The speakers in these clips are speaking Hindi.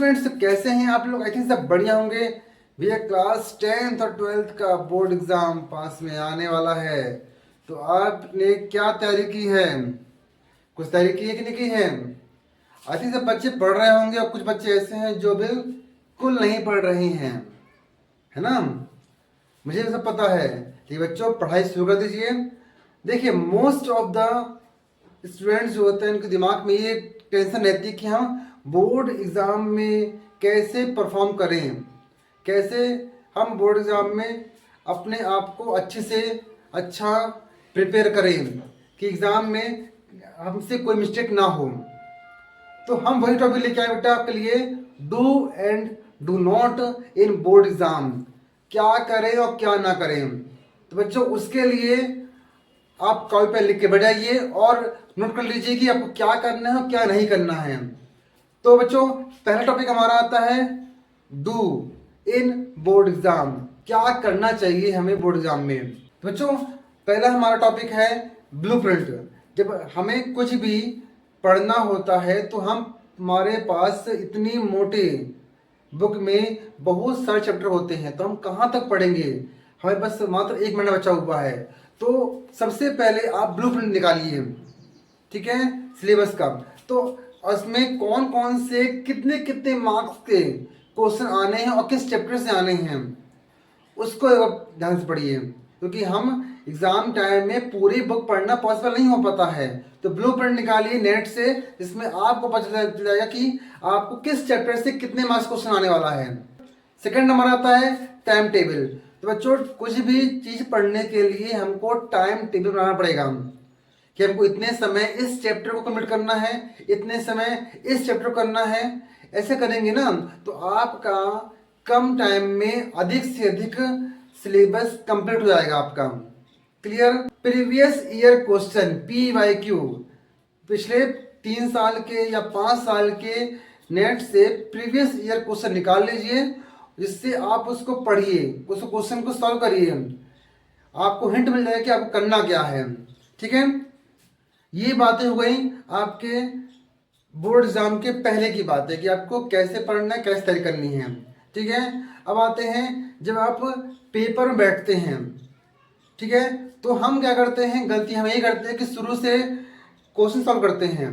स्टूडेंट्स, कैसे हैं आप लोग? आई थिंक सब बढ़िया होंगे भैया। क्लास 10th और 12th का बोर्ड एग्जाम पास में आने वाला है, तो आपने क्या तैयारी की है? कुछ तैयारी की है कि नहीं की है? आई थिंक सब बच्चे पढ़ रहे होंगे और कुछ बच्चे ऐसे हैं जो बिल्कुल नहीं पढ़ रहे हैं, है ना? मुझे सब पता है कि बच्चों पढ़ाई शुरू कर दीजिए। देखिए, मोस्ट ऑफ द स्टूडेंट्स जो होते हैं उनके दिमाग में ये टेंशन रहती है कि हम बोर्ड एग्ज़ाम में कैसे परफॉर्म करें, कैसे हम बोर्ड एग्ज़ाम में अपने आप को अच्छे से अच्छा प्रिपेयर करें कि एग्ज़ाम में हमसे कोई मिस्टेक ना हो। तो हम वही टॉपिक लेके आए बेटा आपके लिए, do and do not in board exam. क्या करें और क्या ना करें। तो बच्चों, उसके लिए आप कॉल पे लिख के बैठ जाइए और नोट कर लीजिए कि आपको क्या करना है और क्या नहीं करना है। तो बच्चों, पहला टॉपिक हमारा आता है डू इन बोर्ड एग्जाम। क्या करना चाहिए हमें बोर्ड एग्जाम में। तो बच्चों, पहला हमारा टॉपिक है ब्लूप्रिंट। जब हमें कुछ भी पढ़ना होता है तो हमारे पास इतनी मोटे बुक में बहुत सारे चैप्टर होते हैं, तो हम कहाँ तक पढ़ेंगे? हमें बस मात्र 1 महीना बचा हुआ है। तो सबसे पहले आप ब्लूप्रिंट निकालिए, ठीक है, सिलेबस का। तो उसमें कौन कौन से कितने कितने मार्क्स के क्वेश्चन आने हैं और किस चैप्टर से आने हैं, उसको एक बार ध्यान से पढ़िए, क्योंकि हम एग्जाम टाइम में पूरी बुक पढ़ना पॉसिबल नहीं हो पाता है। तो ब्लूप्रिंट निकालिए नेट से, जिसमें आपको पता चल जाएगा कि आपको किस चैप्टर से कितने मार्क्स क्वेश्चन आने वाला है। सेकंड नंबर आता है टाइम टेबल। तो बच्चों, कुछ भी चीज़ पढ़ने के लिए हमको टाइम टेबल बनाना पड़ेगा कि हमको इतने समय इस चैप्टर को कंप्लीट करना है, इतने समय इस चैप्टर को करना है। ऐसे करेंगे ना तो आपका कम टाइम में अधिक से अधिक सिलेबस कंप्लीट हो जाएगा आपका। Clear? Previous year question PYQ, पिछले 3 साल के या 5 साल के नेट से प्रीवियस ईयर क्वेश्चन निकाल लीजिए, जिससे आप उसको पढ़िए, उस क्वेश्चन को सॉल्व करिए, आपको हिंट मिल जाएगा कि आपको करना क्या है। ठीक है, ये बातें हो गई आपके बोर्ड एग्जाम के पहले की बात है कि आपको कैसे पढ़ना है, कैसे तैयारी करनी है। ठीक है, अब आते हैं जब आप पेपर में बैठते हैं, ठीक है, तो हम क्या करते हैं, गलती हम यही करते हैं कि शुरू से क्वेश्चन सॉल्व करते हैं।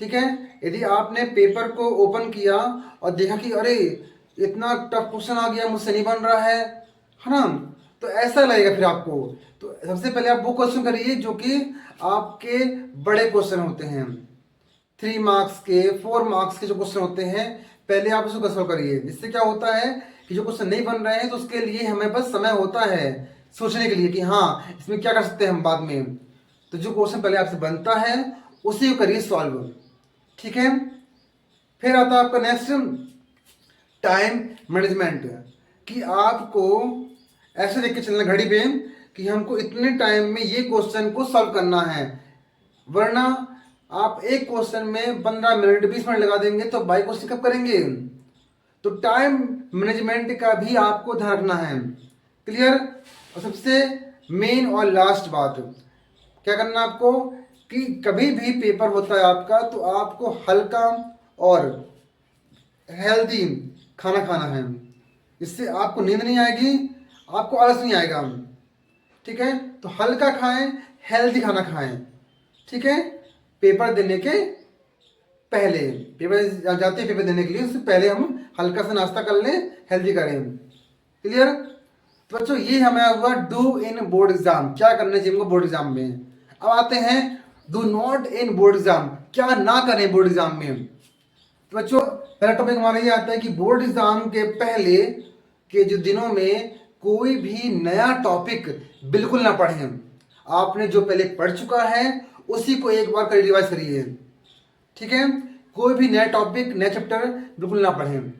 ठीक है, यदि आपने पेपर को ओपन किया और देखा कि अरे इतना टफ क्वेश्चन आ गया, मुझसे नहीं बन रहा है ना, तो ऐसा लगेगा फिर आपको। तो सबसे पहले आप वो क्वेश्चन करिए जो कि आपके बड़े क्वेश्चन होते हैं, 3 मार्क्स के, 4 मार्क्स के जो क्वेश्चन होते हैं, पहले आप उसको सॉल्व करिए। इससे क्या होता है कि जो क्वेश्चन नहीं बन रहे हैं तो उसके लिए हमें बस समय होता है सोचने के लिए कि हाँ इसमें क्या कर सकते हैं हम बाद में। तो जो क्वेश्चन पहले आपसे बनता है उसी को करिए सॉल्व। ठीक है, फिर आता है आपका नेक्स्ट टाइम मैनेजमेंट, कि आपको ऐसे देख के चलना घड़ी पे कि हमको इतने टाइम में ये क्वेश्चन को सॉल्व करना है, वरना आप एक क्वेश्चन में 15 मिनट 20 मिनट लगा देंगे तो 22 क्वेश्चन कब करेंगे? तो टाइम मैनेजमेंट का भी आपको ध्यान रखना है। क्लियर? और सबसे मेन और लास्ट बात क्या करना आपको, कि कभी भी पेपर होता है आपका तो आपको हल्का और हेल्दी खाना खाना है, इससे आपको नींद नहीं आएगी, आपको आलस नहीं आएगा। ठीक है, तो हल्का खाएं, हेल्दी खाना खाएं। ठीक है, पेपर देने के पहले, पेपर जाते हैं पेपर देने के लिए, उससे पहले हम हल्का सा नाश्ता कर लें, हेल्दी करें। क्लियर? तो बच्चों, ये हमें हुआ डू इन बोर्ड एग्जाम, क्या करना चाहिए हमको बोर्ड एग्जाम में। अब आते हैं do not in board exam, क्या ना करें बोर्ड एग्जाम में। तो बच्चों, पहला टॉपिक हमारा ये आता है कि बोर्ड एग्जाम के पहले के जो दिनों में कोई भी नया टॉपिक बिल्कुल ना पढ़ें। आपने जो पहले पढ़ चुका है उसी को एक बार कर रिवाइज करिए। ठीक है, कोई भी नया टॉपिक, नया चैप्टर बिल्कुल ना पढ़ें।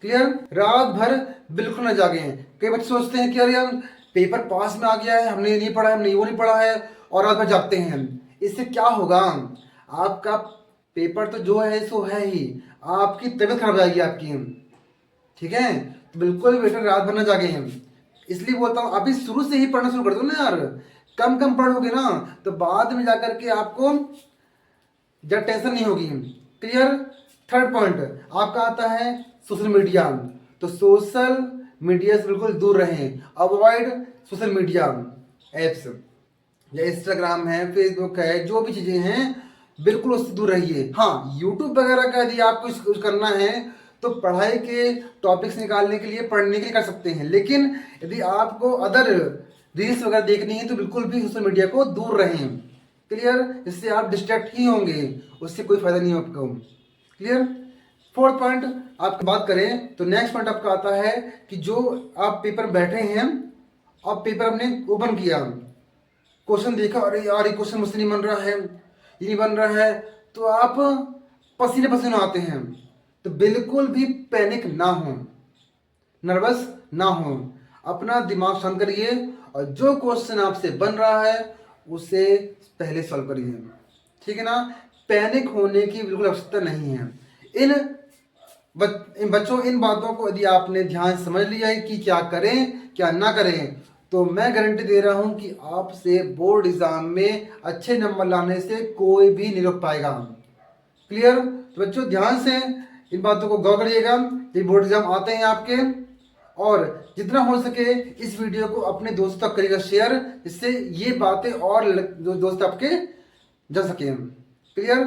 क्लियर? रात भर बिल्कुल ना जागें। कई बच्चे सोचते हैं कि अरे यार पेपर पास में आ गया है, हमने ये नहीं पढ़ा है, हमने वो नहीं पढ़ा है, और रात भर जागते हैं। इससे क्या होगा, आपका पेपर तो जो है सो है ही, आपकी तबीयत खराब हो जाएगी आपकी। ठीक है, तो बिल्कुल बेटर रात भर ना जागे हैं। इसलिए बोलता हूँ अभी शुरू से ही पढ़ना शुरू कर दो ना यार, कम कम पढ़ोगे ना तो बाद में जाकर के आपको जब टेंशन नहीं होगी। क्लियर? थर्ड पॉइंट आपका आता है सोशल मीडिया। तो सोशल मीडिया से बिल्कुल दूर रहें, अवॉइड सोशल मीडिया एप्स, या इंस्टाग्राम है, फेसबुक है, जो भी चीज़ें हैं बिल्कुल उससे दूर रहिए। हाँ, यूट्यूब वगैरह का यदि आपको यूज करना है तो पढ़ाई के टॉपिक्स निकालने के लिए, पढ़ने के लिए कर सकते हैं, लेकिन यदि आपको अदर रील्स वगैरह देखनी है तो बिल्कुल भी सोशल मीडिया को दूर रहें। क्लियर? इससे आप डिस्ट्रैक्ट ही होंगे, उससे कोई फायदा नहीं हो आपको। क्लियर? फोर्थ पॉइंट आप बात करें तो नेक्स्ट पॉइंट आपका आता है कि जो आप पेपर बैठे हैं, आप पेपर आपने ओपन किया, क्वेश्चन देखा, अरे यार ये क्वेश्चन मुझसे नहीं बन रहा है, ये नहीं बन रहा है, तो आप पसीने पसीने आते हैं। तो बिल्कुल भी पैनिक ना हो, नर्वस ना हो, अपना दिमाग शांत करिए और जो क्वेश्चन आपसे बन रहा है उसे पहले सॉल्व करिए। ठीक है ना? पैनिक होने की बिल्कुल आवश्यकता नहीं है। इन बच्चों, इन बातों को यदि आपने ध्यान समझ लिया है कि क्या करें क्या ना करें, तो मैं गारंटी दे रहा हूं कि आपसे बोर्ड एग्जाम में अच्छे नंबर लाने से कोई भी नहीं रोक पाएगा। क्लियर? तो बच्चों ध्यान से इन बातों को गौर करिएगा, ये बोर्ड एग्जाम आते हैं आपके, और जितना हो सके इस वीडियो को अपने दोस्तों तक करिएगा शेयर, जिससे ये बातें और दोस्त आपके जा सकें। क्लियर?